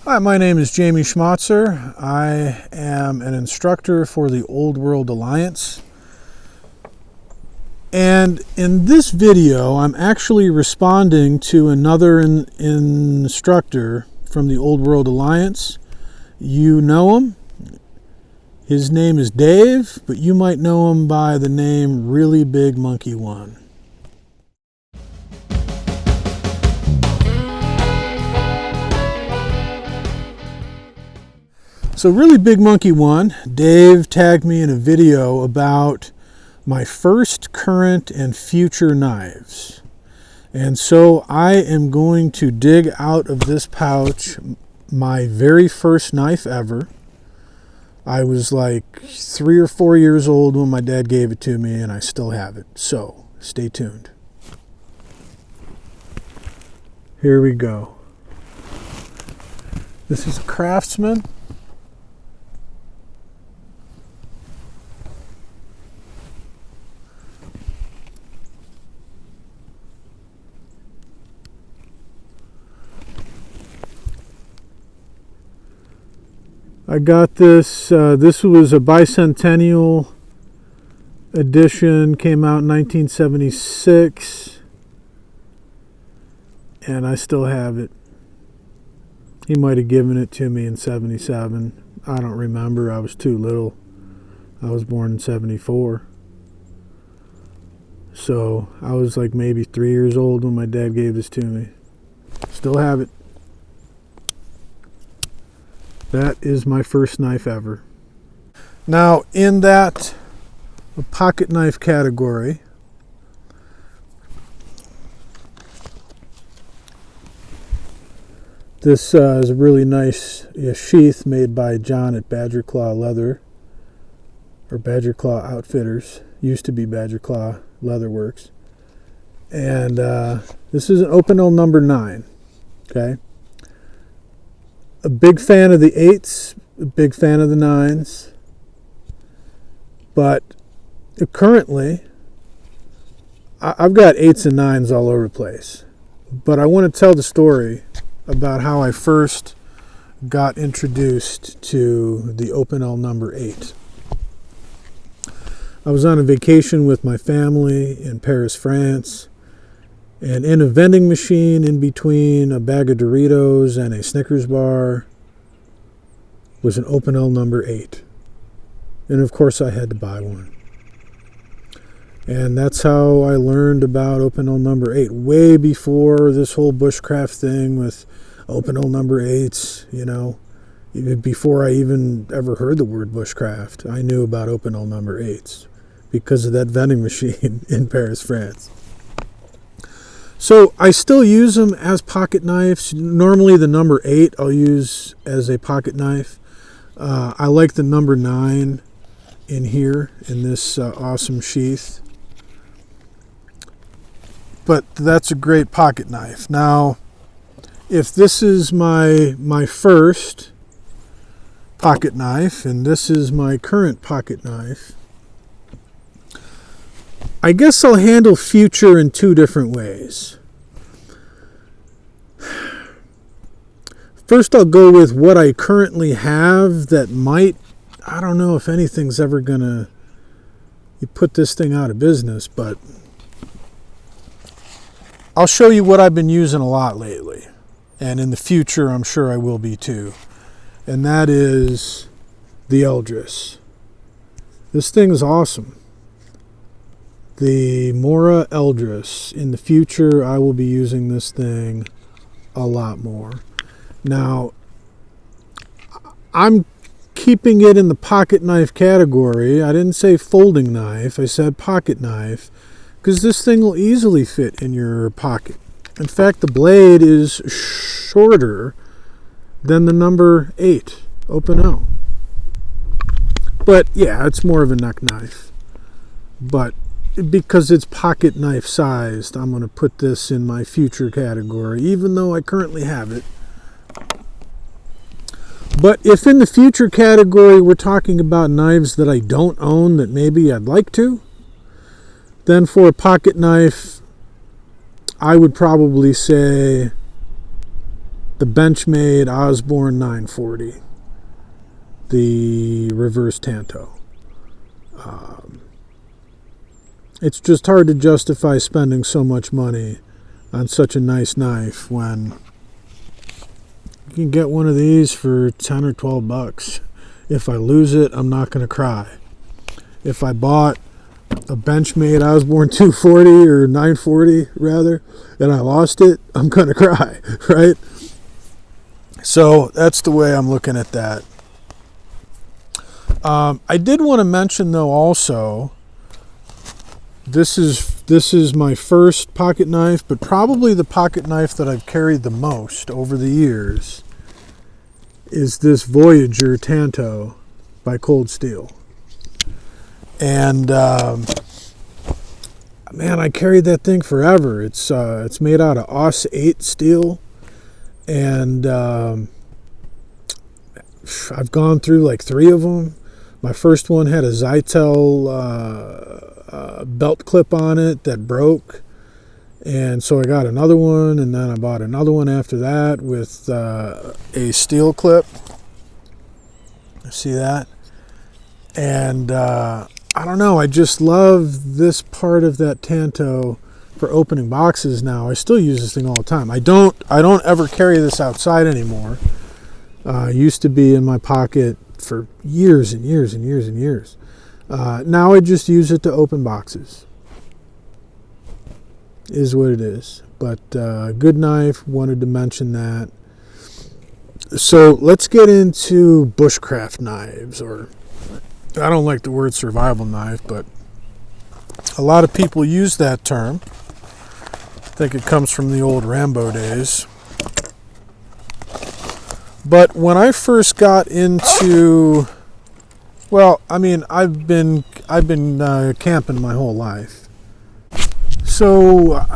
Hi, my name is Jamie Schmotzer. I am an instructor for the Old World Alliance. And in this video, I'm actually responding to another instructor from the Old World Alliance. You know him. His name is Dave, but you might know him by the name ReallyBigMonkey1. So ReallyBigMonkey1, Dave tagged me in a video about my first, current, and future knives. And so I am going to dig out of this pouch my very first knife ever. I was like 3 or 4 years old when my dad gave it to me, and I still have it. So stay tuned. Here we go. This is a Craftsman. I got this, this was a bicentennial edition, came out in 1976, and I still have it. He might have given it to me in 77. I don't remember, I was too little. I was born in 74. So I was like maybe 3 years old when my dad gave this to me. Still have it. That is my first knife ever. Now, in that pocket knife category, this is a really nice sheath made by John at Badger Claw Leather, or Badger Claw Outfitters. Used to be Badger Claw Leather Works. And this is an Opinel number 9. Okay. A big fan of the 8s, a big fan of the 9s, but currently I've got 8s and 9s all over the place. But I want to tell the story about how I first got introduced to the Opinel number 8. I was on a vacation with my family in Paris, France. And in a vending machine in between a bag of Doritos and a Snickers bar was an Opinel number 8. And of course I had to buy one. And that's how I learned about Opinel number 8. Way before this whole Bushcraft thing with Opinel number 8s, you know. Even before I even ever heard the word Bushcraft, I knew about Opinel number 8s because of that vending machine in Paris, France. So I still use them as pocket knives. Normally the number 8 I'll use as a pocket knife. I like the number 9 in here in this awesome sheath. But that's a great pocket knife. Now, if this is my first pocket knife and this is my current pocket knife, I guess I'll handle future in 2 different ways. First, I'll go with what I currently have that might, I don't know if anything's ever gonna put this thing out of business, but I'll show you what I've been using a lot lately. And in the future, I'm sure I will be too. And that is the Eldris. This thing is awesome. The Mora Eldris. In the future, I will be using this thing a lot more. Now, I'm keeping it in the pocket knife category. I didn't say folding knife, I said pocket knife, because this thing will easily fit in your pocket. In fact, the blade is shorter than the number 8, Opinel. But yeah, it's more of a neck knife. But because it's pocket knife sized, I'm going to put this in my future category, even though I currently have it. But if in the future category we're talking about knives that I don't own that maybe I'd like to, then for a pocket knife, I would probably say the Benchmade Osborne 940, the reverse Tanto. It's just hard to justify spending so much money on such a nice knife when you can get one of these for 10 or 12 bucks. If I lose it, I'm not going to cry. If I bought a Benchmade Osborne 240 or 940 rather, and I lost it, I'm going to cry, right? So that's the way I'm looking at that. I did want to mention though also, this is my first pocket knife, but probably the pocket knife that I've carried the most over the years is this Voyager Tanto by Cold Steel. And man, I carried that thing forever. It's made out of Aus 8 steel, and I've gone through like 3 of them. My first one had a Zytel belt clip on it that broke, and so I got another one, and then I bought another one after that with a steel clip. See that? And I don't know, I just love this part of that Tanto for opening boxes now. I still use this thing all the time. I don't ever carry this outside anymore. Used to be in my pocket for years and years and years and years. Now I just use it to open boxes. Is what it is. But good knife, wanted to mention that. So let's get into bushcraft knives, or I don't like the word survival knife, but a lot of people use that term. I think it comes from the old Rambo days. But when I first got into, well, I mean, I've been camping my whole life. So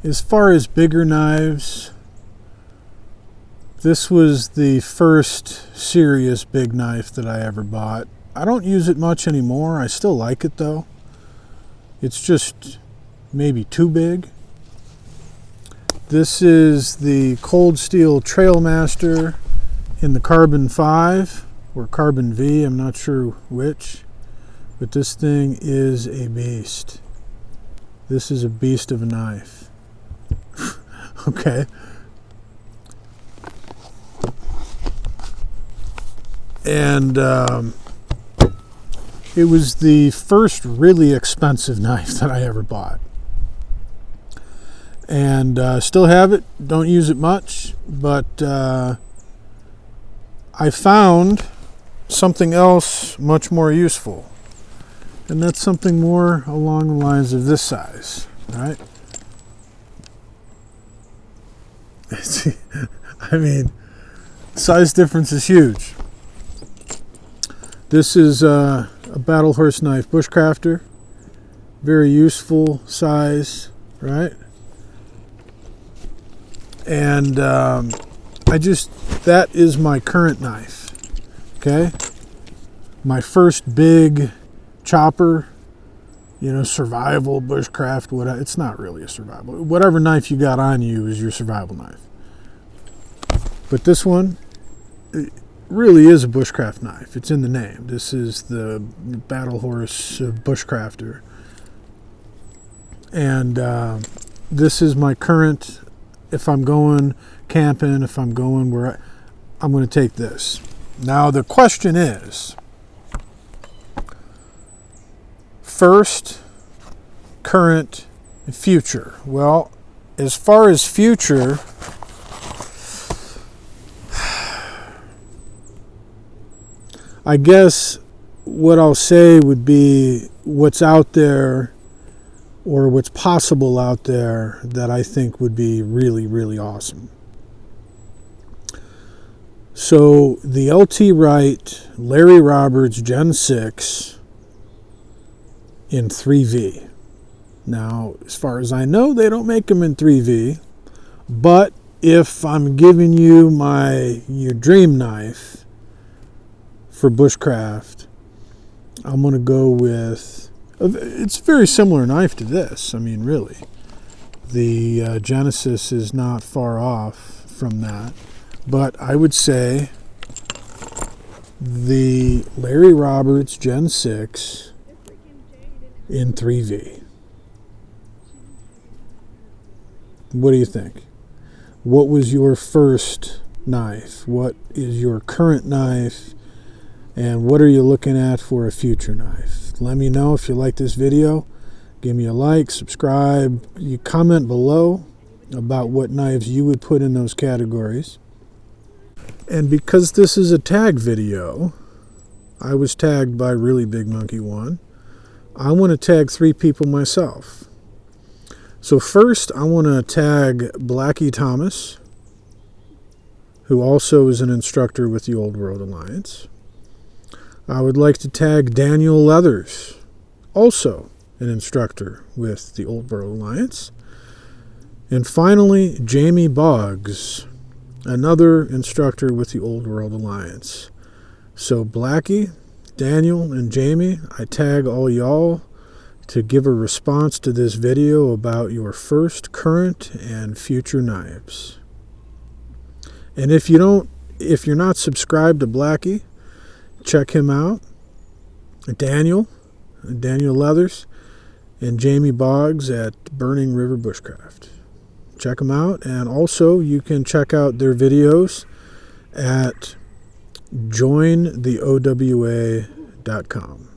as far as bigger knives, this was the first serious big knife that I ever bought. I don't use it much anymore. I still like it though. It's just maybe too big. This is the Cold Steel Trailmaster in the Carbon 5 or Carbon V, I'm not sure which, but this thing is a beast. This is a beast of a knife. Okay. And it was the first really expensive knife that I ever bought. And still have it, don't use it much, but I found something else much more useful. And that's something more along the lines of this size, right? I mean, size difference is huge. This is a battle horse knife bushcrafter. Very useful size, right? And that is my current knife, okay? My first big chopper, survival, bushcraft, whatever. It's not really a survival. Whatever knife you got on you is your survival knife. But this one, it really is a bushcraft knife. It's in the name. This is the battle horse bushcrafter. And this is my current. If I'm going camping, if I'm going where I'm going to take this. Now the question is, first, current, and future. Well, as far as future, I guess what I'll say would be what's out there or what's possible out there that I think would be really, really awesome. So the LT Wright Larry Roberts Gen 6 in 3V. Now, as far as I know, they don't make them in 3V, but if I'm giving you your dream knife for bushcraft, I'm going to go with, it's a very similar knife to this. I mean, really. The Genesis is not far off from that. But I would say the Larry Roberts Gen 6 in 3V. What do you think? What was your first knife? What is your current knife? And what are you looking at for a future knife? Let me know if you like this video. Give me a like, subscribe. You comment below about what knives you would put in those categories. And because this is a tag video, I was tagged by ReallyBigMonkey1. I want to tag 3 people myself. So first, I want to tag Blackie Thomas, who also is an instructor with the Old World Alliance. I would like to tag Daniel Leathers, also an instructor with the Old World Alliance. And finally, Jamie Boggs, another instructor with the Old World Alliance. So Blackie, Daniel, and Jamie, I tag all y'all to give a response to this video about your first, current, and future knives. And if you're not subscribed to Blackie, check him out. Daniel Leathers, and Jamie Boggs at Burning River Bushcraft. Check them out, and also you can check out their videos at jointheowa.com.